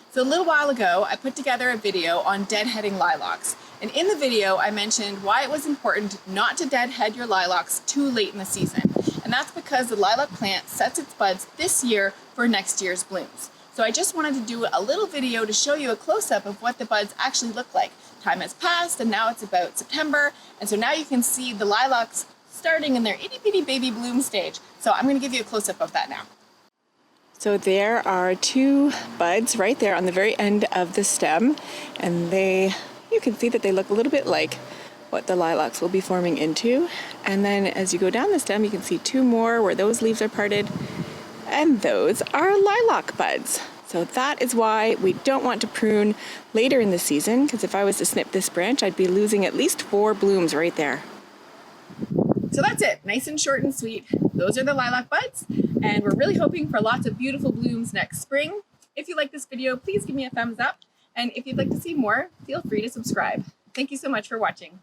So a little while ago, I put together a video on deadheading lilacs. And in the video, I mentioned why it was important not to deadhead your lilacs too late in the season. And that's because the lilac plant sets its buds this year for next year's blooms. So I just wanted to do a little video to show you a close-up of what the buds actually look like. Time has passed and now it's about September. And so now you can see the lilacs starting in their itty-bitty baby bloom stage. So I'm going to give you a close-up of that now. So there are two buds right there on the very end of the stem, and you can see that they look a little bit like what the lilacs will be forming into. And then as you go down the stem, you can see two more where those leaves are parted, and those are lilac buds. So that is why we don't want to prune later in the season, because if I was to snip this branch, I'd be losing at least 4 blooms right there. So that's it, nice and short and sweet. Those are the lilac buds, and we're really hoping for lots of beautiful blooms next spring. If you like this video, please give me a thumbs up, and if you'd like to see more, feel free to subscribe. Thank you so much for watching.